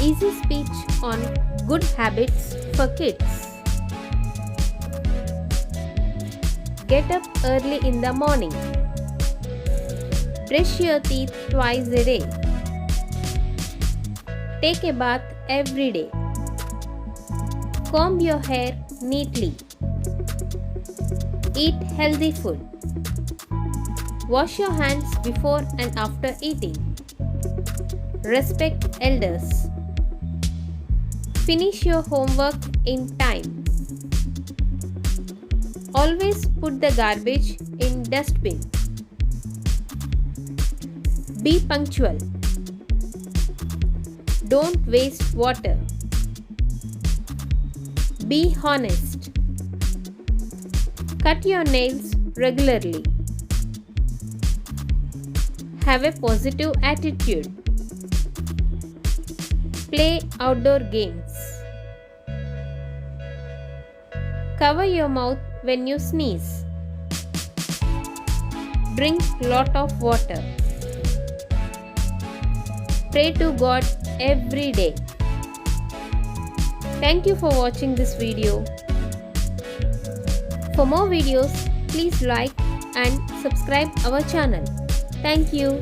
Easy speech on good habits for kids. Get up early in the morning. Brush your teeth twice a day. Take a bath every day. Comb your hair neatly. Eat healthy food. Wash your hands before and after eating. Respect elders. Finish your homework in time. Always put the garbage in dustbin. Be punctual. Don't waste water. Be honest. Cut your nails regularly. Have a positive attitude. Play outdoor games. Cover your mouth when you sneeze. Drink lot of water. Pray to God every day. Thank you for watching this video. For more videos, please like and subscribe our channel. Thank you.